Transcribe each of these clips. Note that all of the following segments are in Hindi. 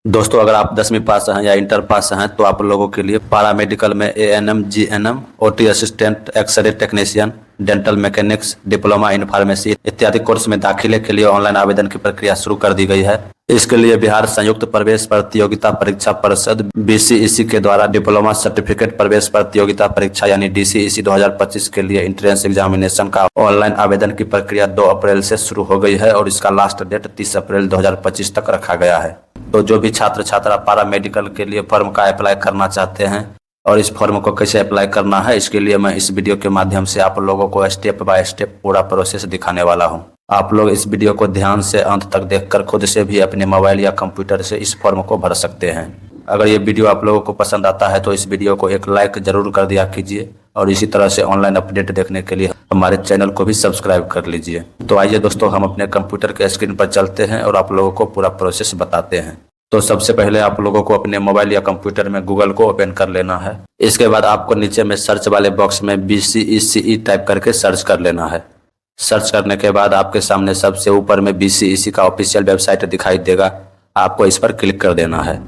दोस्तों, अगर आप 10वीं पास हैं या इंटर पास हैं तो आप लोगों के लिए पारा मेडिकल में ANM, GNM, OT assistant, x-ray technician, dental mechanics, diploma in pharmacy इत्यादि कोर्स में दाखिले के लिए ऑनलाइन आवेदन की प्रक्रिया शुरू कर दी गई है। इसके लिए बिहार संयुक्त प्रवेश प्रतियोगिता परीक्षा परिषद बीसीईसी के द्वारा डिप्लोमा सर्टिफिकेट प्रवेश प्रतियोगिता परीक्षा यानी डीसीईसी 2025 के लिए इंट्रेंस एग्जामिनेशन का ऑनलाइन आवेदन की प्रक्रिया 2 अप्रैल से शुरू हो गई है और इसका लास्ट डेट 30 अप्रैल 2025 तक रखा गया है। तो जो भी छात्र छात्रा पारा मेडिकल के लिए फॉर्म का अप्लाई करना चाहते हैं और इस फॉर्म को कैसे अप्लाई करना है, इसके लिए मैं इस वीडियो के माध्यम से आप लोगों को स्टेप बाय स्टेप पूरा प्रोसेस दिखाने वाला हूं। आप लोग इस वीडियो को ध्यान से अंत तक देखकर खुद से भी अपने मोबाइल या कंप्यूटर से इस फॉर्म को भर सकते हैं। अगर ये वीडियो आप लोगों को पसंद आता है तो इस वीडियो को एक लाइक जरूर कर दिया कीजिए और इसी तरह से ऑनलाइन अपडेट देखने के लिए हमारे चैनल को भी सब्सक्राइब कर लीजिए। तो आइए दोस्तों, हम अपने कंप्यूटर के स्क्रीन पर चलते हैं और आप लोगों को पूरा प्रोसेस बताते हैं। तो सबसे पहले आप लोगों को अपने मोबाइल या कंप्यूटर में गूगल को ओपन कर लेना है। इसके बाद आपको नीचे में सर्च वाले बॉक्स में BCECE टाइप करके सर्च कर लेना है। सर्च करने के बाद आपके सामने सबसे ऊपर में BCECE का ऑफिशियल वेबसाइट दिखाई देगा, आपको इस पर क्लिक कर देना है।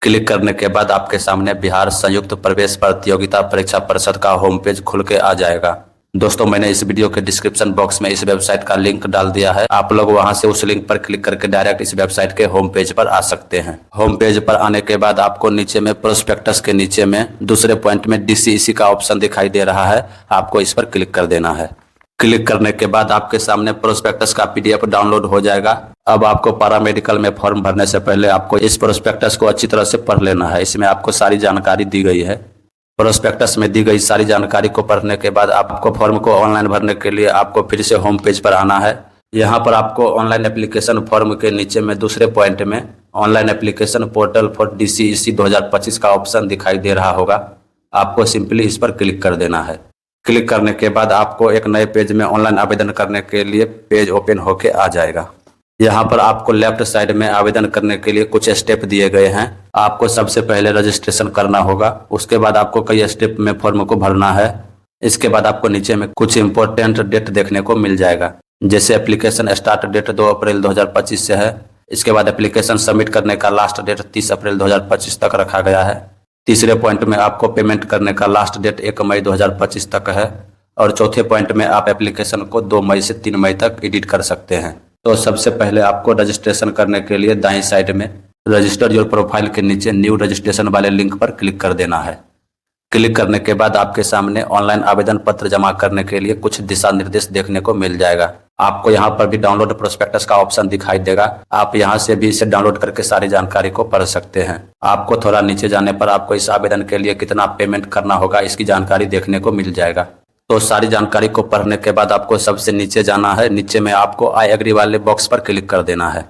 क्लिक करने के बाद आपके सामने बिहार संयुक्त प्रवेश प्रतियोगिता परीक्षा परिषद का होम पेज खुल के आ जाएगा। दोस्तों, मैंने इस वीडियो के डिस्क्रिप्शन बॉक्स में इस वेबसाइट का लिंक डाल दिया है, आप लोग वहां से उस लिंक पर क्लिक करके डायरेक्ट इस वेबसाइट के होम पेज पर आ सकते हैं। होम पेज पर आने के बाद आपको नीचे में प्रोस्पेक्टस के नीचे में दूसरे पॉइंट में DCEC का ऑप्शन दिखाई दे रहा है, आपको इस पर क्लिक कर देना है। क्लिक करने के बाद आपके सामने प्रोस्पेक्टस का PDF डाउनलोड हो जाएगा। अब आपको पारा मेडिकल में फॉर्म भरने से पहले आपको इस प्रोस्पेक्टस को अच्छी तरह से पढ़ लेना है। इसमें आपको सारी जानकारी दी गई है। प्रोस्पेक्टस में दी गई सारी जानकारी को पढ़ने के बाद आपको फॉर्म को ऑनलाइन भरने के लिए आपको फिर से होम पेज पर आना है। यहाँ पर आपको ऑनलाइन एप्लीकेशन फॉर्म के नीचे में दूसरे पॉइंट में online application portal for DCEC 2025 का ऑप्शन दिखाई दे रहा होगा, आपको सिंपली इस पर क्लिक कर देना है। क्लिक करने के बाद आपको एक नए पेज में ऑनलाइन आवेदन करने के लिए पेज ओपन होके आ जाएगा। यहाँ पर आपको लेफ्ट साइड में आवेदन करने के लिए कुछ स्टेप दिए गए हैं। आपको सबसे पहले रजिस्ट्रेशन करना होगा, उसके बाद आपको कई स्टेप में फॉर्म को भरना है। इसके बाद आपको नीचे में कुछ इंपॉर्टेंट डेट देखने को मिल जाएगा, जैसे एप्लीकेशन स्टार्ट डेट 2 अप्रैल 2025 से है। इसके बाद एप्लीकेशन सबमिट करने का लास्ट डेट 30 अप्रैल 2025 तक रखा गया है। तीसरे पॉइंट में आपको पेमेंट करने का लास्ट डेट 1 मई 2025 तक है और चौथे पॉइंट में आप एप्लीकेशन को 2 मई से 3 मई तक एडिट कर सकते हैं। तो सबसे पहले आपको रजिस्ट्रेशन करने के लिए दाईं साइड में रजिस्टर योर प्रोफाइल के नीचे न्यू रजिस्ट्रेशन वाले लिंक पर क्लिक कर देना है। क्लिक करने के बाद आपके सामने ऑनलाइन आवेदन पत्र जमा करने के लिए कुछ दिशा निर्देश देखने को मिल जाएगा। आपको यहाँ पर भी डाउनलोड प्रोस्पेक्टस का ऑप्शन दिखाई देगा, आप यहाँ से भी इसे डाउनलोड करके सारी जानकारी को पढ़ सकते हैं। आपको थोड़ा नीचे जाने पर आपको इस आवेदन के लिए कितना पेमेंट करना होगा इसकी जानकारी देखने को मिल जाएगा। तो सारी जानकारी को पढ़ने के बाद आपको सबसे नीचे जाना है। नीचे में आपको आई एग्री वाले बॉक्स पर क्लिक कर देना है।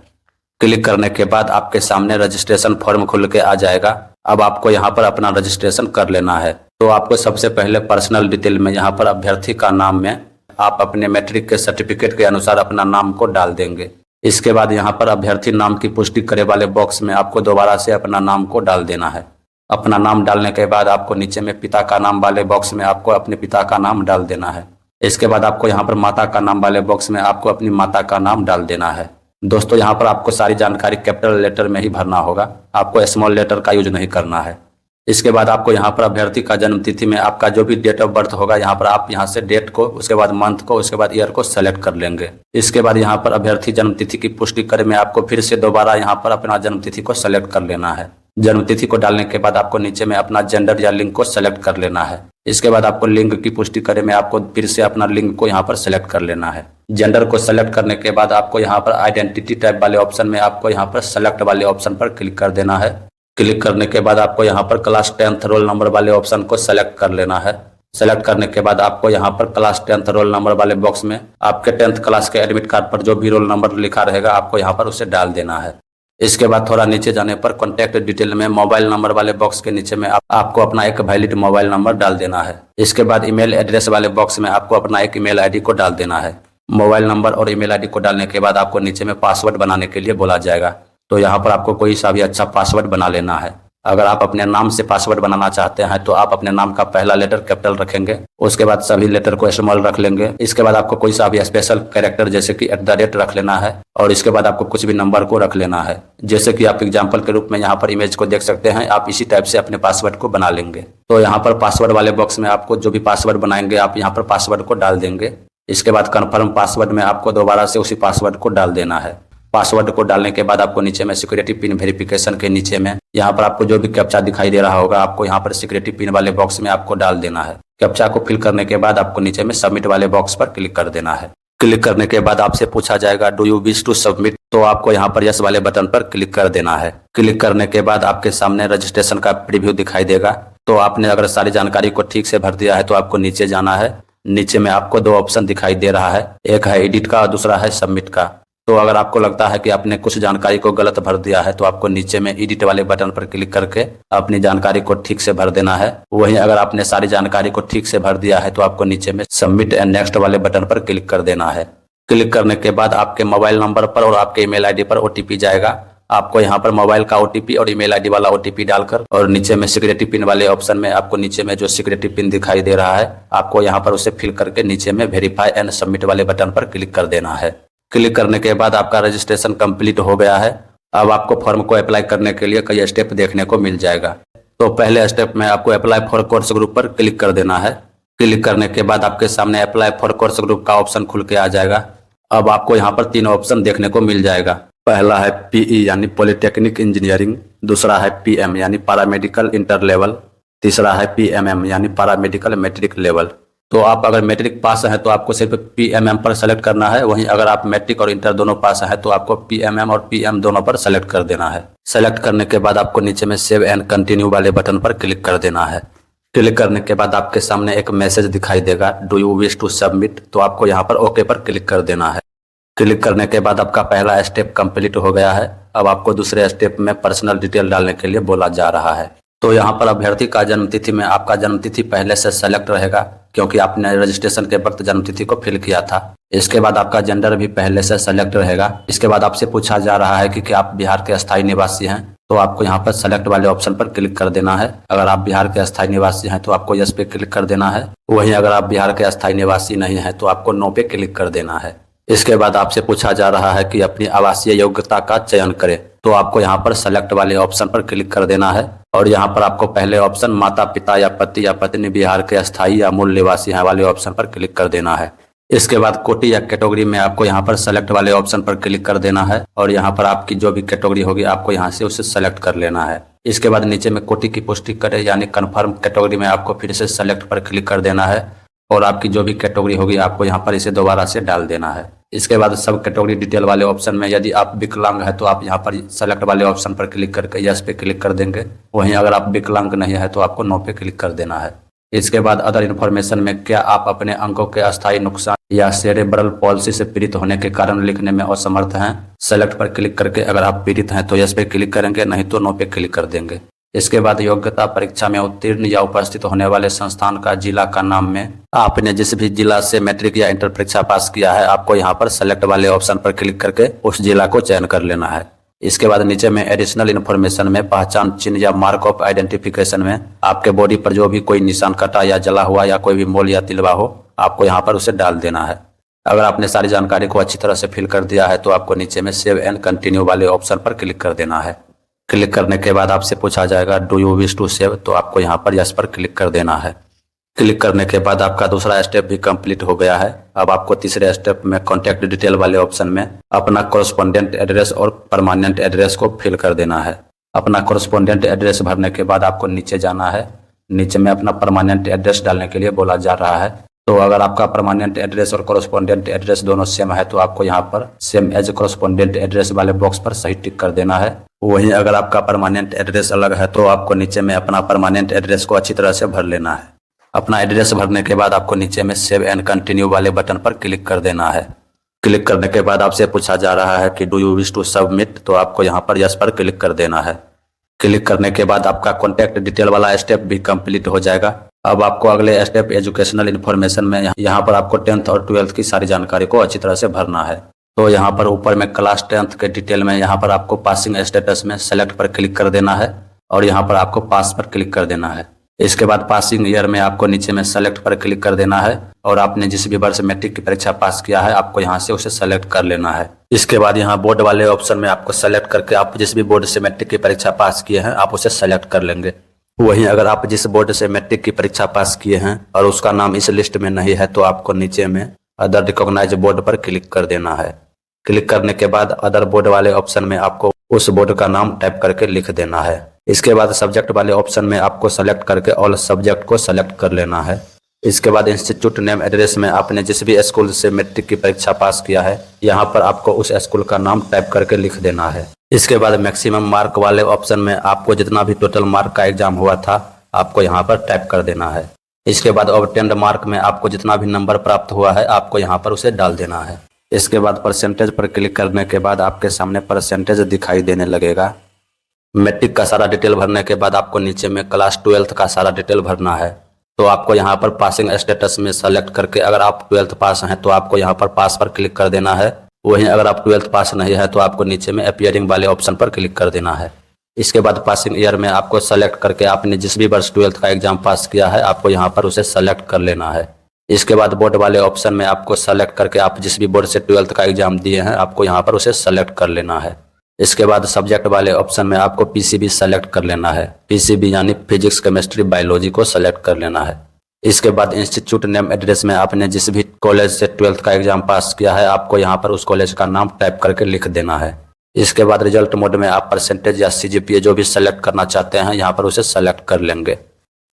क्लिक करने के बाद आपके सामने रजिस्ट्रेशन फॉर्म खुल के आ जाएगा। अब आपको यहाँ पर अपना रजिस्ट्रेशन कर लेना है। तो आपको सबसे पहले पर्सनल डिटेल में यहाँ पर अभ्यर्थी का नाम में आप अपने मैट्रिक के सर्टिफिकेट के अनुसार अपना नाम को डाल देंगे। इसके बाद यहाँ पर अभ्यर्थी नाम की पुष्टि करे वाले बॉक्स में आपको दोबारा से अपना नाम को डाल देना है। अपना नाम डालने के बाद आपको नीचे में पिता का नाम वाले बॉक्स में आपको अपने पिता का नाम डाल देना है। इसके बाद आपको यहाँ पर माता का नाम वाले बॉक्स में आपको अपनी माता का नाम डाल देना है। दोस्तों, यहाँ पर आपको सारी जानकारी कैपिटल लेटर में ही भरना होगा, आपको स्मॉल लेटर का यूज नहीं करना है। इसके बाद आपको यहाँ पर अभ्यर्थी का जन्म तिथि में आपका जो भी डेट ऑफ बर्थ होगा, यहाँ पर आप यहाँ से डेट को, उसके बाद मंथ को, उसके बाद ईयर को सेलेक्ट कर लेंगे। इसके बाद यहाँ पर अभ्यर्थी जन्म तिथि की पुष्टि करे में आपको फिर से दोबारा यहाँ पर अपना जन्म तिथि को सेलेक्ट कर लेना है। जन्म तिथि को डालने के बाद आपको नीचे में अपना जेंडर या लिंग को सेलेक्ट कर लेना है। इसके बाद आपको लिंग की पुष्टि करे में आपको फिर से अपना लिंग को यहाँ पर सेलेक्ट कर लेना है। जेंडर को सेलेक्ट करने के बाद आपको यहाँ पर आइडेंटिटी टाइप वाले ऑप्शन में आपको यहाँ पर सेलेक्ट वाले ऑप्शन पर क्लिक कर देना है। क्लिक करने के बाद आपको यहाँ पर क्लास 10th रोल नंबर वाले ऑप्शन को सेलेक्ट कर लेना है। सेलेक्ट करने के बाद आपको यहाँ पर क्लास 10th रोल नंबर वाले बॉक्स में आपके 10th क्लास के एडमिट कार्ड पर जो भी रोल नंबर लिखा रहेगा आपको यहाँ पर उसे डाल देना है। इसके बाद थोड़ा नीचे जाने पर कॉन्टैक्ट डिटेल में मोबाइल नंबर वाले बॉक्स के नीचे में आपको अपना एक वैलिड मोबाइल नंबर डाल देना है। इसके बाद ईमेल एड्रेस वाले बॉक्स में आपको अपना एक ईमेल आईडी को डाल देना है। मोबाइल नंबर और ईमेल आईडी को डालने के बाद आपको नीचे में पासवर्ड बनाने के लिए बोला जाएगा, तो यहाँ पर आपको कोई सा भी अच्छा पासवर्ड बना लेना है। अगर आप अपने नाम से पासवर्ड बनाना चाहते हैं तो आप अपने नाम का पहला लेटर कैपिटल रखेंगे, उसके बाद सभी लेटर को स्मॉल रख लेंगे। इसके बाद आपको कोई सा भी स्पेशल कैरेक्टर जैसे कि @ रख लेना है और इसके बाद आपको कुछ भी नंबर को रख लेना है। जैसे कि आप एग्जाम्पल के रूप में यहाँ पर इमेज को देख सकते हैं, आप इसी टाइप से अपने पासवर्ड को बना लेंगे। तो यहाँ पर पासवर्ड वाले बॉक्स में आपको जो भी पासवर्ड बनाएंगे आप यहाँ पर पासवर्ड को डाल देंगे। इसके बाद कन्फर्म पासवर्ड में आपको दोबारा से उसी पासवर्ड को डाल देना है। पासवर्ड को डालने के बाद आपको नीचे में सिक्योरिटी पिन वेरिफिकेशन के नीचे में यहाँ पर आपको जो भी कैप्चा दिखाई दे रहा होगा आपको यहाँ पर सिक्योरिटी पिन वाले बॉक्स में आपको डाल देना है। कैप्चा को फिल करने के बाद आपको नीचे में सबमिट वाले बॉक्स पर क्लिक कर देना है। क्लिक करने के बाद आपसे पूछा जाएगा do you wish to submit, तो आपको यहाँ पर यस वाले बटन पर क्लिक कर देना है। क्लिक करने के बाद आपके सामने रजिस्ट्रेशन का प्रीव्यू दिखाई देगा। तो आपने अगर सारी जानकारी को ठीक से भर दिया है तो आपको नीचे जाना है। नीचे में आपको दो ऑप्शन दिखाई दे रहा है, एक है एडिट का और दूसरा है सबमिट का। तो अगर आपको लगता है कि आपने कुछ जानकारी को गलत भर दिया है तो आपको नीचे में एडिट वाले बटन पर क्लिक करके अपनी जानकारी को ठीक से भर देना है। वहीं अगर आपने सारी जानकारी को ठीक से भर दिया है तो आपको नीचे में सबमिट एंड नेक्स्ट वाले बटन पर क्लिक कर देना है। क्लिक करने के बाद आपके मोबाइल नंबर पर और आपके ईमेल आईडी पर OTP जाएगा। आपको यहाँ पर मोबाइल का OTP और ईमेल आईडी वाला OTP डालकर और नीचे में सिक्योरिटी पिन वाले ऑप्शन में आपको नीचे में जो सिक्योरिटी पिन दिखाई दे रहा है आपको यहाँ पर उसे फिल करके नीचे में वेरीफाई एंड सबमिट वाले बटन पर क्लिक कर देना है। क्लिक करने के बाद आपका रजिस्ट्रेशन कंप्लीट हो गया है। अब आपको फॉर्म को अप्लाई करने के लिए कई स्टेप देखने को मिल जाएगा। तो पहले स्टेप में आपको अप्लाई फॉर कोर्स ग्रुप पर क्लिक कर देना है। क्लिक करने के बाद आपके सामने अप्लाई फॉर कोर्स ग्रुप का ऑप्शन खुल के आ जाएगा। अब आपको यहाँ पर 3 ऑप्शन देखने को मिल जाएगा। पहला है PE यानी पॉलिटेक्निक इंजीनियरिंग, दूसरा है PM यानी पैरामेडिकल इंटर लेवल, तीसरा है PMM यानी पैरामेडिकल मैट्रिक लेवल। तो आप अगर मैट्रिक पास है तो आपको सिर्फ PMM पर सेलेक्ट करना है, वहीं अगर आप मैट्रिक और इंटर दोनों पास है तो आपको PMM और PM दोनों पर सेलेक्ट कर देना है। सेलेक्ट करने के बाद आपको नीचे में सेव एंड कंटिन्यू वाले बटन पर क्लिक कर देना है। क्लिक करने के बाद आपके सामने एक मैसेज दिखाई देगा do you wish to submit, तो आपको यहाँ पर ओके पर क्लिक कर देना है। क्लिक करने के बाद आपका पहला स्टेप कंप्लीट हो गया है। अब आपको दूसरे स्टेप में पर्सनल डिटेल डालने के लिए बोला जा रहा है। तो यहाँ पर अभ्यर्थी का जन्मतिथि में आपका जन्मतिथि पहले से सेलेक्ट रहेगा क्योंकि आपने रजिस्ट्रेशन के वक्त जन्मतिथि को फिल किया था। इसके बाद आपका जेंडर भी पहले से सेलेक्ट रहेगा। इसके बाद आपसे पूछा जा रहा है कि क्या आप बिहार के अस्थायी निवासी हैं, तो आपको यहाँ पर सेलेक्ट वाले ऑप्शन पर क्लिक कर देना है। अगर आप बिहार के अस्थायी निवासी हैं तो आपको यस पे क्लिक कर देना है। वहीं अगर आप बिहार के अस्थायी निवासी नहीं हैं तो आपको नो पे क्लिक कर देना है। इसके बाद आपसे पूछा जा रहा है कि अपनी आवासीय योग्यता का चयन करें, तो आपको यहाँ पर सेलेक्ट वाले ऑप्शन पर क्लिक कर देना है और यहाँ पर आपको पहले ऑप्शन माता पिता या पति या पत्नी बिहार के अस्थायी या मूल निवासी हैं वाले ऑप्शन पर क्लिक कर देना है। इसके बाद कोटि या कैटेगरी में आपको यहाँ पर सेलेक्ट वाले ऑप्शन पर क्लिक कर देना है और यहाँ पर आपकी जो भी कैटेगरी होगी आपको यहाँ से उसे सेलेक्ट कर लेना है। इसके बाद नीचे में कोटि की पुष्टि करें यानी कन्फर्म कैटेगरी में आपको फिर से सेलेक्ट पर क्लिक कर देना है और आपकी जो भी कैटेगरी होगी आपको यहाँ पर इसे दोबारा से डाल देना है। इसके बाद सब कैटेगरी डिटेल वाले ऑप्शन में यदि आप विकलांग है तो आप यहाँ पर सेलेक्ट वाले ऑप्शन पर क्लिक करके यस पे क्लिक कर देंगे। वहीं अगर आप विकलांग नहीं है तो आपको नो पे क्लिक कर देना है। इसके बाद अदर इन्फॉर्मेशन में क्या आप अपने अंगों के अस्थायी नुकसान या सेरेब्रल पॉलिसी से पीड़ित होने के कारण लिखने में असमर्थ हैं, सेलेक्ट पर क्लिक करके अगर आप पीड़ित हैं तो यस पे क्लिक करेंगे, नहीं तो नो पे क्लिक कर देंगे। इसके बाद योग्यता परीक्षा में उत्तीर्ण या उपस्थित होने वाले संस्थान का जिला का नाम में आपने जिस भी जिला से मैट्रिक या इंटर परीक्षा पास किया है आपको यहाँ पर सेलेक्ट वाले ऑप्शन पर क्लिक करके उस जिला को चयन कर लेना है। इसके बाद नीचे में एडिशनल इन्फॉर्मेशन में पहचान चिन्ह या मार्क ऑफ आइडेंटिफिकेशन में आपके बॉडी पर जो भी कोई निशान कटा या जला हुआ या कोई भी मोल या तिलवा हो आपको यहाँ पर उसे डाल देना है। अगर आपने सारी जानकारी को अच्छी तरह से फिल कर दिया है तो आपको नीचे में सेव एंड कंटिन्यू वाले ऑप्शन पर क्लिक कर देना है। क्लिक करने के बाद आपसे पूछा जाएगा do you wish to save, तो आपको यहाँ पर यस पर क्लिक कर देना है। क्लिक करने के बाद आपका दूसरा स्टेप भी कंप्लीट हो गया है। अब आपको तीसरे स्टेप में कॉन्टैक्ट डिटेल वाले ऑप्शन में अपना कॉरेस्पॉन्डेंट एड्रेस और परमानेंट एड्रेस को फिल कर देना है। अपना कॉरेस्पॉन्डेंट एड्रेस भरने के बाद आपको नीचे जाना है। नीचे में अपना परमानेंट एड्रेस डालने के लिए बोला जा रहा है। तो अगर आपका परमानेंट एड्रेस और कॉरेस्पॉन्डेंट एड्रेस दोनों सेम है तो आपको यहाँ पर सेम एज कॉरेस्पॉन्डेंट एड्रेस वाले बॉक्स पर सही टिक कर देना है। वहीं अगर आपका परमानेंट एड्रेस अलग है तो आपको नीचे में अपना परमानेंट एड्रेस को अच्छी तरह से भर लेना है। अपना एड्रेस भरने के बाद आपको नीचे में सेव एंड कंटिन्यू वाले बटन पर क्लिक कर देना है। क्लिक करने के बाद आपसे पूछा जा रहा है कि do you wish to submit, तो आपको यहाँ पर यस पर क्लिक कर देना है। क्लिक करने के बाद आपका कॉन्टैक्ट डिटेल वाला स्टेप भी कंप्लीट हो जाएगा। अब आपको अगले स्टेप एजुकेशनल इन्फॉर्मेशन में यहाँ पर आपको 10th और 12th की सारी जानकारी को अच्छी तरह से भरना है। तो यहाँ पर ऊपर में क्लास 10th के डिटेल में यहाँ पर आपको पासिंग स्टेटस में सेलेक्ट पर क्लिक कर देना है और यहाँ पर आपको पास पर क्लिक कर देना है। इसके बाद पासिंग ईयर में आपको नीचे में सेलेक्ट पर क्लिक कर देना है और आपने जिस भी वर्ष मैट्रिक की परीक्षा पास किया है आपको यहाँ से उसे सेलेक्ट कर लेना है। इसके बाद यहाँ बोर्ड वाले ऑप्शन में आपको सेलेक्ट करके आप जिस भी बोर्ड से मैट्रिक की परीक्षा पास किए हैं आप उसे सेलेक्ट कर लेंगे। वहीं अगर आप जिस बोर्ड से मैट्रिक की परीक्षा पास किए हैं और उसका नाम इस लिस्ट में नहीं है तो आपको नीचे में अदर रिकॉग्नाइज बोर्ड पर क्लिक कर देना है। क्लिक करने के बाद अदर बोर्ड वाले ऑप्शन में आपको उस बोर्ड का नाम टाइप करके लिख देना है। इसके बाद सब्जेक्ट वाले ऑप्शन में आपको सेलेक्ट करके ऑल सब्जेक्ट को सेलेक्ट कर लेना है। इसके बाद इंस्टीट्यूट नेम एड्रेस में आपने जिस भी स्कूल से मैट्रिक की परीक्षा पास किया है यहाँ पर आपको उस स्कूल का नाम टाइप करके लिख देना है। इसके बाद मैक्सिमम मार्क वाले ऑप्शन में आपको जितना भी टोटल मार्क का एग्जाम हुआ था आपको यहाँ पर टाइप कर देना है। इसके बाद ऑब्टेन्ड मार्क में आपको जितना भी नंबर प्राप्त हुआ है आपको यहाँ पर उसे डाल देना है। इसके बाद परसेंटेज पर क्लिक करने के बाद आपके सामने परसेंटेज दिखाई देने लगेगा। मैट्रिक का सारा डिटेल भरने के बाद आपको नीचे में क्लास 12th का सारा डिटेल भरना है। तो आपको यहाँ पर पासिंग स्टेटस में सेलेक्ट करके अगर आप 12th पास हैं तो आपको यहाँ पर पास पर क्लिक कर देना है। वहीं अगर आप 12th पास नहीं है तो आपको नीचे में अपीयरिंग वाले ऑप्शन पर क्लिक कर देना है। इसके बाद पासिंग ईयर में आपको सेलेक्ट करके आपने जिस भी वर्ष 12th का एग्जाम पास किया है आपको यहाँ पर उसे सेलेक्ट कर लेना है। इसके बाद बोर्ड वाले ऑप्शन में आपको सेलेक्ट करके आप जिस भी बोर्ड से 12th का एग्जाम दिए हैं आपको यहाँ पर उसे सेलेक्ट कर लेना है। इसके बाद सब्जेक्ट वाले ऑप्शन में आपको पीसीबी सेलेक्ट कर लेना है। पीसीबी यानी फिजिक्स केमिस्ट्री बायोलॉजी को सेलेक्ट कर लेना है। इसके बाद इंस्टीट्यूट नेम एड्रेस में आपने जिस भी कॉलेज से 12th का एग्जाम पास किया है आपको यहाँ पर उस कॉलेज का नाम टाइप करके लिख देना है। इसके बाद रिजल्ट मोड में आप परसेंटेज या सीजीपीए जो भी सेलेक्ट करना चाहते हैं यहाँ पर उसे सेलेक्ट कर लेंगे।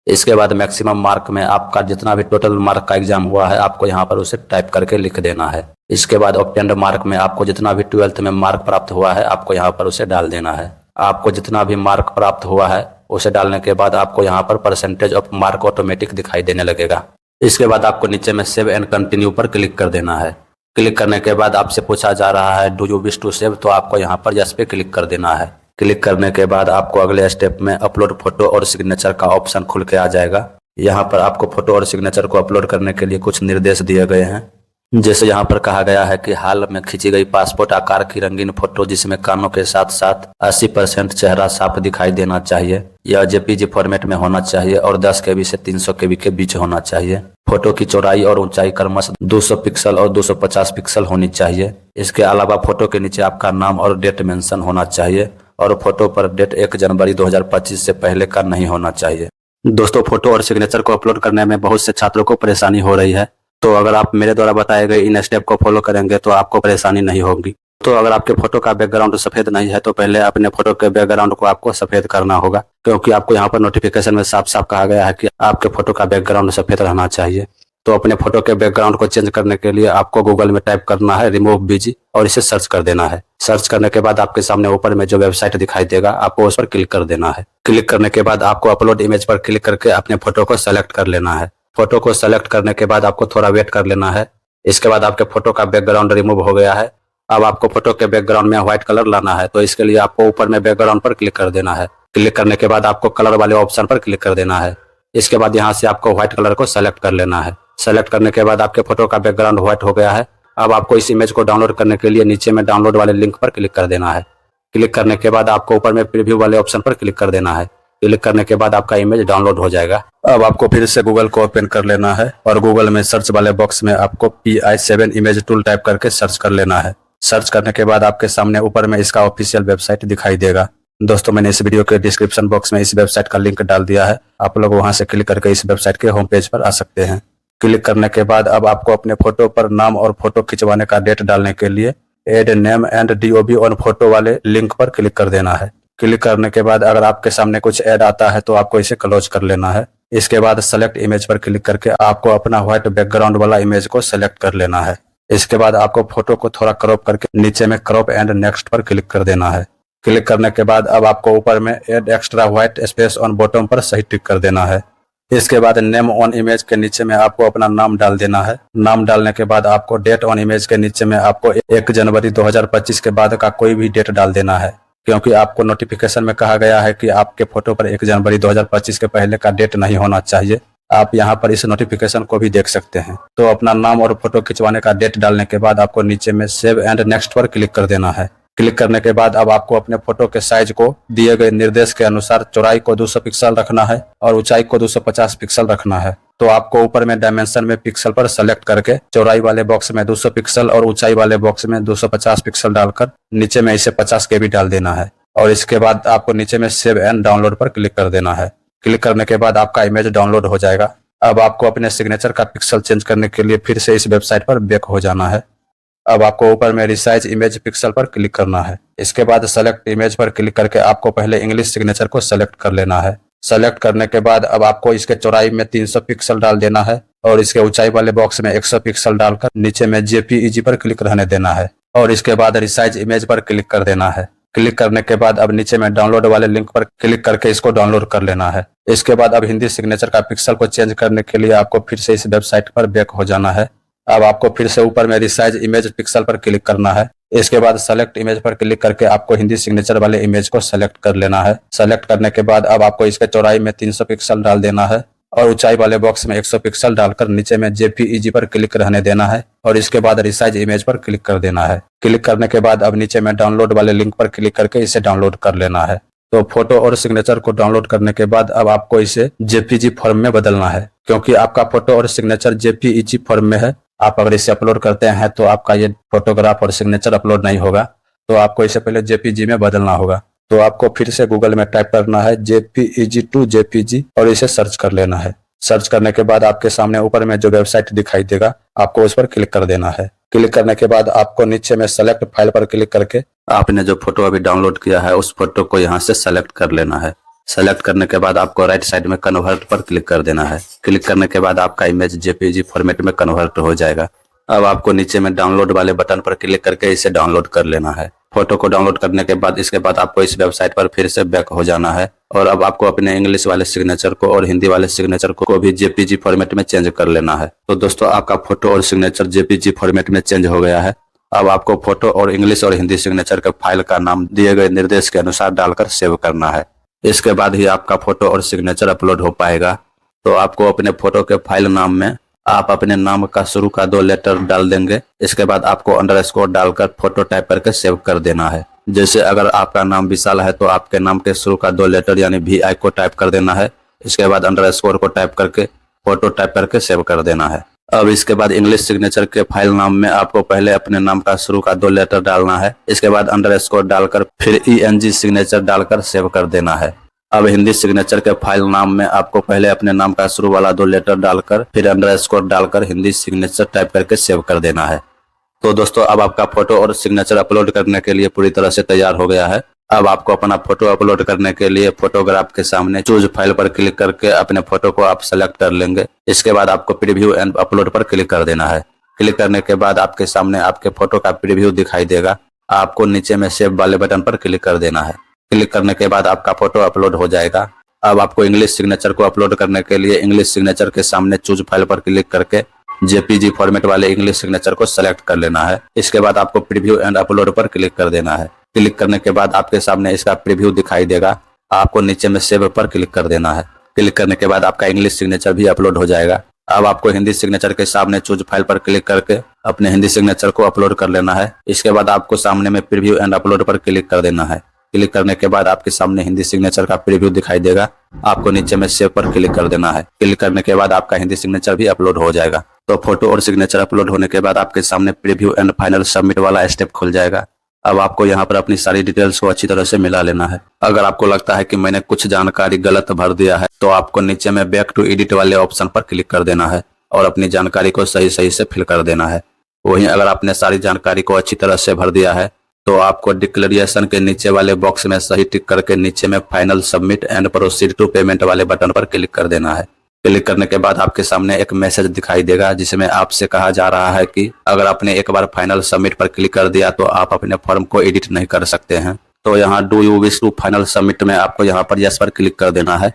इसके बाद मैक्सिमम मार्क में आपका जितना भी टोटल मार्क का एग्जाम हुआ है आपको यहाँ पर उसे टाइप करके लिख देना है। इसके बाद ऑब्टेन्ड मार्क में आपको जितना भी 12th में मार्क प्राप्त हुआ है आपको यहाँ पर उसे डाल देना है। आपको जितना भी मार्क प्राप्त हुआ है उसे डालने के बाद आपको यहाँ पर परसेंटेज ऑफ मार्क ऑटोमेटिक दिखाई देने लगेगा। इसके बाद आपको नीचे में सेव एंड कंटिन्यू पर क्लिक कर देना है। क्लिक करने के बाद आपसे पूछा जा रहा है do you wish to save, तो आपको यहाँ पर यस पे क्लिक कर देना है। क्लिक करने के बाद आपको अगले स्टेप में अपलोड फोटो और सिग्नेचर का ऑप्शन खुल के आ जाएगा। यहाँ पर आपको फोटो और सिग्नेचर को अपलोड करने के लिए कुछ निर्देश दिए गए हैं। जैसे यहाँ पर कहा गया है कि हाल में खींची गई पासपोर्ट आकार की रंगीन फोटो जिसमें कानों के साथ साथ 80% चेहरा साफ दिखाई देना चाहिए। यह जेपीजी फॉर्मेट में होना चाहिए और 10 KB से 300 KB के बीच होना चाहिए। फोटो की चौड़ाई और ऊंचाई क्रमशः 200 पिक्सल और 250 पिक्सल होनी चाहिए। इसके अलावा फोटो के नीचे आपका नाम और डेट मेंशन होना चाहिए और फोटो पर डेट 1 जनवरी 2025 से पहले का नहीं होना चाहिए। दोस्तों, फोटो और सिग्नेचर को अपलोड करने में बहुत से छात्रों को परेशानी हो रही है, तो अगर आप मेरे द्वारा बताए गए इन स्टेप को फॉलो करेंगे तो आपको परेशानी नहीं होगी। तो अगर आपके फोटो का बैकग्राउंड सफेद नहीं है तो पहले अपने फोटो के बैकग्राउंड को आपको सफेद करना होगा, क्योंकि आपको यहाँ पर नोटिफिकेशन में साफ साफ कहा गया है कि आपके फोटो का बैकग्राउंड सफेद रहना चाहिए। तो अपने फोटो के बैकग्राउंड को चेंज करने के लिए आपको गूगल में टाइप करना है रिमूव बीजी और इसे सर्च कर देना है। सर्च करने के बाद आपके सामने ऊपर में जो वेबसाइट दिखाई देगा आपको उस पर क्लिक कर देना है। क्लिक करने के बाद आपको अपलोड इमेज पर क्लिक करके अपने फोटो को सेलेक्ट कर लेना है। फोटो को सेलेक्ट करने के बाद आपको थोड़ा वेट कर लेना है। इसके बाद आपके फोटो का बैकग्राउंड रिमूव हो गया है। अब आपको फोटो के बैकग्राउंड में व्हाइट कलर लाना है, तो इसके लिए आपको ऊपर में बैकग्राउंड पर क्लिक कर देना है। क्लिक करने के बाद आपको कलर वाले ऑप्शन पर क्लिक कर देना है। इसके बाद यहाँ से आपको व्हाइट कलर को सेलेक्ट कर लेना है। सेलेक्ट करने के बाद आपके फोटो का बैकग्राउंड व्हाइट हो गया है। अब आपको इस इमेज को डाउनलोड करने के लिए नीचे में डाउनलोड वाले लिंक पर क्लिक कर देना है। क्लिक करने के बाद आपको ऊपर में प्रीव्यू वाले ऑप्शन पर क्लिक कर देना है। क्लिक करने के बाद आपका इमेज डाउनलोड हो जाएगा। अब आपको फिर से गूगल को ओपन कर लेना है और गूगल में सर्च वाले बॉक्स में आपको PI7 इमेज टूल टाइप करके सर्च कर लेना है। सर्च करने के बाद आपके सामने ऊपर में इसका ऑफिशियल वेबसाइट दिखाई देगा। दोस्तों, मैंने इस वीडियो के डिस्क्रिप्शन बॉक्स में इस वेबसाइट का लिंक डाल दिया है। आप लोग वहां से क्लिक करके इस वेबसाइट के होम पेज पर आ सकते हैं। क्लिक करने के बाद अब आपको अपने फोटो पर नाम और फोटो खिंचवाने का डेट डालने के लिए add name and DOB on photo वाले लिंक पर क्लिक कर देना है। क्लिक करने के बाद अगर आपके सामने कुछ ऐड आता है तो आपको इसे क्लोज कर लेना है। इसके बाद सेलेक्ट इमेज पर क्लिक करके आपको अपना व्हाइट बैकग्राउंड वाला इमेज को सेलेक्ट कर लेना है। इसके बाद आपको फोटो को थोड़ा क्रॉप करके नीचे में क्रॉप एंड नेक्स्ट पर क्लिक कर देना है। क्लिक करने के बाद अब आपको ऊपर में add extra white space on bottom पर सही टिक कर देना है। इसके बाद नेम ऑन इमेज के नीचे में आपको अपना नाम डाल देना है। नाम डालने के बाद आपको डेट ऑन इमेज के नीचे में आपको 1 जनवरी 2025 के बाद का कोई भी डेट डाल देना है, क्योंकि आपको नोटिफिकेशन में कहा गया है कि आपके फोटो पर 1 जनवरी 2025 के पहले का डेट नहीं होना चाहिए। आप यहाँ पर इस नोटिफिकेशन को भी देख सकते हैं। तो अपना नाम और फोटो खिंचवाने का डेट डालने के बाद आपको नीचे में सेव एंड नेक्स्ट पर क्लिक कर देना है। क्लिक करने के बाद अब आपको अपने फोटो के साइज को दिए गए निर्देश के अनुसार चौड़ाई को 200 पिक्सल रखना है और ऊंचाई को 250 पिक्सल रखना है। तो आपको ऊपर में डायमेंशन में पिक्सल पर सेलेक्ट करके चौड़ाई वाले बॉक्स में 200 पिक्सल और ऊंचाई वाले बॉक्स में 250 पिक्सल डालकर नीचे में इसे 50 KB डाल देना है और इसके बाद आपको नीचे में सेव एंड डाउनलोड पर क्लिक कर देना है। क्लिक करने के बाद आपका इमेज डाउनलोड हो जाएगा। अब आपको अपने सिग्नेचर का पिक्सल चेंज करने के लिए फिर से इस वेबसाइट पर बैक हो जाना है। अब आपको ऊपर में रिसाइज इमेज पिक्सल पर क्लिक करना है। इसके बाद सेलेक्ट इमेज पर क्लिक करके आपको पहले इंग्लिश सिग्नेचर को सेलेक्ट कर लेना है। सेलेक्ट करने के बाद अब आपको इसके चौड़ाई में 300 पिक्सल डाल देना है और इसके ऊंचाई वाले बॉक्स में 100 पिक्सल डालकर नीचे में JPEG पर क्लिक रहने देना है और इसके बाद रिसाइज इमेज पर क्लिक कर देना है। क्लिक करने के बाद अब नीचे में डाउनलोड वाले लिंक पर क्लिक करके इसको डाउनलोड कर लेना है। इसके बाद अब हिंदी सिग्नेचर का पिक्सल को चेंज करने के लिए आपको फिर से इस वेबसाइट पर बैक हो जाना है। अब आपको फिर से ऊपर में रिसाइज इमेज पिक्सल पर क्लिक करना है। इसके बाद सेलेक्ट इमेज पर क्लिक करके आपको हिंदी सिग्नेचर वाले इमेज को सेलेक्ट कर लेना है। सेलेक्ट करने के बाद अब आपको इसके चौड़ाई में 300 पिक्सल डाल देना है और ऊंचाई वाले बॉक्स में 100 पिक्सल डालकर नीचे में JPEG पर क्लिक रहने देना है और इसके बाद रिसाइज इमेज पर क्लिक कर देना है। क्लिक करने के बाद अब नीचे में डाउनलोड वाले लिंक पर क्लिक करके इसे डाउनलोड कर लेना है। तो फोटो और सिग्नेचर को डाउनलोड करने के बाद अब आपको इसे JPG फॉर्म में बदलना है, क्योंकि आपका फोटो और सिग्नेचर JPEG फॉर्म में है। आप अगर इसे अपलोड करते हैं तो आपका ये फोटोग्राफ और सिग्नेचर अपलोड नहीं होगा, तो आपको इसे पहले JPG में बदलना होगा। तो आपको फिर से गूगल में टाइप करना है JPEG to JPG और इसे सर्च कर लेना है। सर्च करने के बाद आपके सामने ऊपर में जो वेबसाइट दिखाई देगा आपको उस पर क्लिक कर देना है। क्लिक करने के बाद आपको नीचे में सेलेक्ट फाइल पर क्लिक करके आपने जो फोटो अभी डाउनलोड किया है उस फोटो को यहाँ से सेलेक्ट कर लेना है। सेलेक्ट करने के बाद आपको राइट साइड में कन्वर्ट पर क्लिक कर देना है। क्लिक करने के बाद आपका इमेज JPG फॉर्मेट में कन्वर्ट हो जाएगा। अब आपको नीचे में डाउनलोड वाले बटन पर क्लिक करके इसे डाउनलोड कर लेना है। फोटो को डाउनलोड करने के बाद इसके बाद आपको इस वेबसाइट पर फिर से बैक हो जाना है और अब आपको अपने इंग्लिश वाले सिग्नेचर को और हिंदी वाले सिग्नेचर को भी JPG फॉर्मेट में चेंज कर लेना है। तो दोस्तों आपका फोटो और सिग्नेचर JPG फॉर्मेट में चेंज हो गया है। अब आपको फोटो और इंग्लिश और हिंदी सिग्नेचर के फाइल का नाम दिए गए निर्देश के अनुसार डालकर सेव करना है। इसके बाद ही आपका फोटो और सिग्नेचर अपलोड हो पाएगा। तो आपको अपने फोटो के फाइल नाम में आप अपने नाम का शुरू का 2 लेटर डाल देंगे। इसके बाद आपको अंडरस्कोर डालकर फोटो टाइप करके सेव कर देना है। जैसे अगर आपका नाम विशाल है तो आपके नाम के शुरू का 2 लेटर यानी VI को टाइप कर देना है। इसके बाद अंडरस्कोर को टाइप करके फोटो टाइप करके सेव कर देना है। अब इसके बाद इंग्लिश सिग्नेचर के फाइल नाम में आपको पहले अपने नाम का शुरू का 2 लेटर डालना है। इसके बाद अंडरस्कोर डालकर फिर ENG सिग्नेचर डालकर सेव कर देना है। अब हिंदी सिग्नेचर के फाइल नाम में आपको पहले अपने नाम का शुरू वाला 2 लेटर डालकर फिर अंडरस्कोर डालकर हिंदी सिग्नेचर टाइप करके सेव कर देना है। तो दोस्तों अब आपका फोटो और सिग्नेचर अपलोड करने के लिए पूरी तरह से तैयार हो गया है। अब आपको अपना फोटो अपलोड करने के लिए फोटोग्राफ के सामने चूज फाइल पर क्लिक करके अपने फोटो को आप सेलेक्ट कर लेंगे। इसके बाद आपको प्रीव्यू एंड अपलोड पर क्लिक कर देना है। क्लिक करने के बाद आपके सामने आपके फोटो का प्रीव्यू दिखाई देगा। आपको नीचे में सेव वाले बटन पर क्लिक कर देना है। क्लिक करने के बाद आपका फोटो अपलोड हो जाएगा। अब आपको इंग्लिश सिग्नेचर को अपलोड करने के लिए इंग्लिश सिग्नेचर के सामने चूज फाइल पर क्लिक करके JPG फॉर्मेट वाले इंग्लिश सिग्नेचर को सेलेक्ट कर लेना है। इसके बाद आपको प्रीव्यू एंड अपलोड पर क्लिक कर देना है। क्लिक करने के बाद आपके सामने इसका प्रीव्यू दिखाई देगा। आपको नीचे में सेव पर क्लिक कर देना है। क्लिक करने के बाद आपका इंग्लिश सिग्नेचर भी अपलोड हो जाएगा। अब आपको हिंदी सिग्नेचर के सामने चूज फाइल पर क्लिक करके अपने हिंदी सिग्नेचर को अपलोड कर लेना है। इसके बाद आपको सामने में प्रीव्यू एंड अपलोड पर क्लिक कर देना है। क्लिक करने के बाद आपके सामने हिंदी सिग्नेचर का प्रीव्यू दिखाई देगा। आपको नीचे में सेव पर क्लिक कर देना है। क्लिक करने के बाद आपका हिंदी सिग्नेचर भी अपलोड हो जाएगा। तो फोटो और सिग्नेचर अपलोड होने के बाद आपके सामने प्रीव्यू एंड फाइनल सबमिट वाला स्टेप खुल जाएगा। अब आपको यहाँ पर अपनी सारी डिटेल्स को अच्छी तरह से मिला लेना है। अगर आपको लगता है कि मैंने कुछ जानकारी गलत भर दिया है तो आपको नीचे में बैक टू एडिट वाले ऑप्शन पर क्लिक कर देना है और अपनी जानकारी को सही से फिल कर देना है। वहीं अगर आपने सारी जानकारी को अच्छी तरह से भर दिया है तो आपको डिक्लेरेशन के नीचे वाले बॉक्स में सही टिक करके नीचे में final submit and proceed to payment वाले बटन पर क्लिक कर देना है। क्लिक करने के बाद आपके सामने एक मैसेज दिखाई देगा जिसमें आपसे कहा जा रहा है कि अगर आपने एक बार फाइनल सबमिट पर क्लिक कर दिया तो आप अपने फॉर्म को एडिट नहीं कर सकते हैं। तो यहाँ do you wish to final submit में आपको यहाँ पर यस पर क्लिक कर देना है।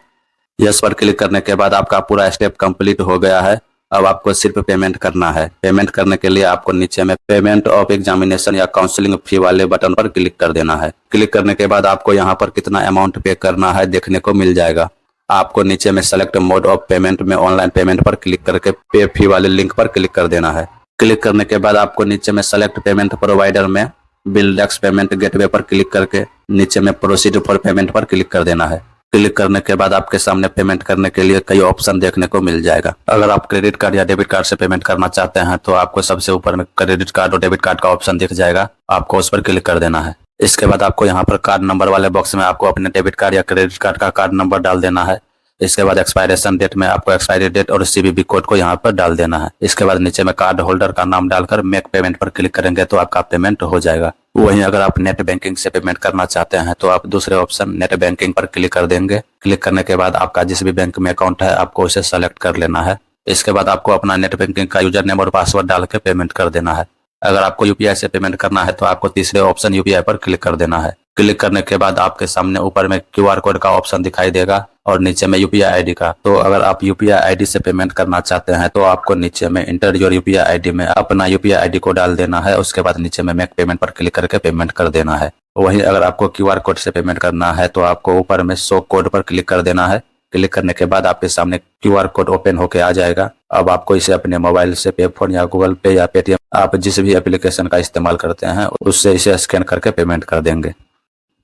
यस पर क्लिक करने के बाद आपका पूरा स्टेप कंप्लीट हो गया है। अब आपको सिर्फ पेमेंट करना है। पेमेंट करने के लिए आपको नीचे में पेमेंट ऑफ एग्जामिनेशन या काउंसलिंग फी वाले बटन पर क्लिक कर देना है। क्लिक करने के बाद आपको यहाँ पर कितना अमाउंट पे करना है देखने को मिल जाएगा। आपको नीचे में सेलेक्ट मोड ऑफ पेमेंट में ऑनलाइन पेमेंट पर क्लिक करके पे फी वाले लिंक पर क्लिक कर देना है। क्लिक करने के बाद आपको नीचे में सेलेक्ट पेमेंट प्रोवाइडर में बिल डेस्क पेमेंट गेटवे पर क्लिक करके नीचे में प्रोसीड फॉर पेमेंट पर क्लिक कर देना है। क्लिक करने के बाद आपके सामने पेमेंट करने के लिए कई ऑप्शन देखने को मिल जाएगा। अगर आप क्रेडिट कार्ड या डेबिट कार्ड से पेमेंट करना चाहते हैं तो आपको सबसे ऊपर में क्रेडिट कार्ड और डेबिट कार्ड का ऑप्शन दिख जाएगा, आपको उस पर क्लिक कर देना है। इसके बाद आपको यहाँ पर कार्ड नंबर वाले बॉक्स में आपको अपने डेबिट कार्ड या क्रेडिट कार्ड का कार्ड नंबर डाल देना है। इसके बाद एक्सपायरेशन डेट में आपको एक्सपायरी डेट और CVV कोड को यहाँ पर डाल देना है। इसके बाद नीचे में कार्ड होल्डर का नाम डालकर मेक पेमेंट पर क्लिक करेंगे तो आपका पेमेंट हो जाएगा। वहीं अगर आप नेट बैंकिंग से पेमेंट करना चाहते हैं तो आप दूसरे ऑप्शन नेट बैंकिंग पर क्लिक कर देंगे। क्लिक करने के बाद आपका जिस भी बैंक में अकाउंट है आपको उसे सेलेक्ट कर लेना है। इसके बाद आपको अपना नेट बैंकिंग का यूजर नेम और पासवर्ड डाल के पेमेंट कर देना है। अगर आपको UPI से पेमेंट करना है तो आपको तीसरे ऑप्शन UPI पर क्लिक कर देना है। क्लिक करने के बाद आपके सामने ऊपर में QR कोड का ऑप्शन दिखाई देगा और नीचे में UPI ID का। तो अगर आप UPI ID से पेमेंट करना चाहते हैं तो आपको नीचे में इंटर योर UPI ID में अपना UPI ID को डाल देना है। उसके बाद नीचे में मेक पेमेंट पर क्लिक करके पेमेंट कर देना है। वहीं अगर आपको QR कोड से पेमेंट करना है तो आपको ऊपर में शो कोड पर क्लिक कर देना है। क्लिक करने के बाद आपके सामने QR कोड ओपन होके आ जाएगा। अब आपको इसे अपने मोबाइल से पे फोन या गूगल पे या पेटीएम आप जिस भी एप्लीकेशन का इस्तेमाल करते हैं उससे इसे स्कैन करके पेमेंट कर देंगे।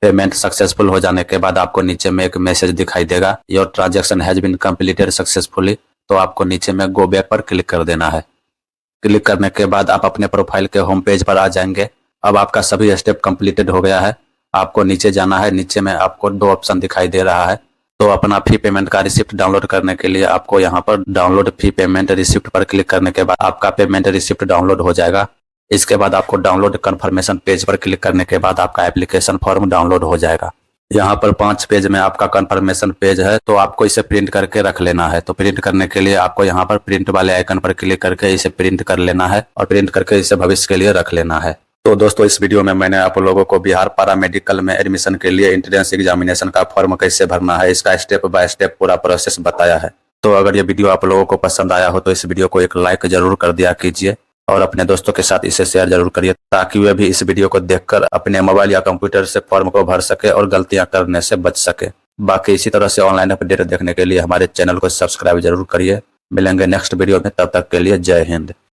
पेमेंट सक्सेसफुल हो जाने के बाद आपको नीचे में एक मैसेज दिखाई देगा, your transaction has been completed successfully. तो आपको नीचे में गो बैक पर क्लिक कर देना है। क्लिक करने के बाद आप अपने प्रोफाइल के होम पेज पर आ जाएंगे। अब आपका सभी स्टेप कंप्लीटेड हो गया है। आपको नीचे जाना है। नीचे में आपको 2 ऑप्शन दिखाई दे रहा है। तो अपना फी पेमेंट का रिसिप्ट डाउनलोड करने के लिए आपको यहाँ पर डाउनलोड फी पेमेंट रिसिप्ट पर क्लिक करने के बाद आपका पेमेंट रिसिप्ट डाउनलोड हो जाएगा। इसके बाद आपको डाउनलोड कंफर्मेशन पेज पर क्लिक करने के बाद आपका एप्लीकेशन फॉर्म डाउनलोड हो जाएगा। यहाँ पर 5 पेज में आपका कंफर्मेशन पेज है तो आपको इसे प्रिंट करके रख लेना है। तो प्रिंट करने के लिए आपको यहाँ पर प्रिंट वाले आइकन पर क्लिक करके इसे प्रिंट कर लेना है और प्रिंट करके इसे भविष्य के लिए रख लेना है। तो दोस्तों इस वीडियो में मैंने आप लोगों को बिहार पैरामेडिकल में एडमिशन के लिए एंट्रेंस एग्जामिनेशन का फॉर्म कैसे भरना है इसका स्टेप बाय स्टेप पूरा प्रोसेस बताया है। तो अगर ये वीडियो आप लोगों को पसंद आया हो तो इस वीडियो को एक लाइक जरूर कर दिया कीजिए और अपने दोस्तों के साथ इसे शेयर जरूर करिए ताकि वे भी इस वीडियो को देखकर अपने मोबाइल या कंप्यूटर से फॉर्म को भर सके और गलतियां करने से बच सके। बाकी इसी तरह से ऑनलाइन अपडेट देखने के लिए हमारे चैनल को सब्सक्राइब जरूर करिए। मिलेंगे नेक्स्ट वीडियो में, तब तक के लिए जय हिंद।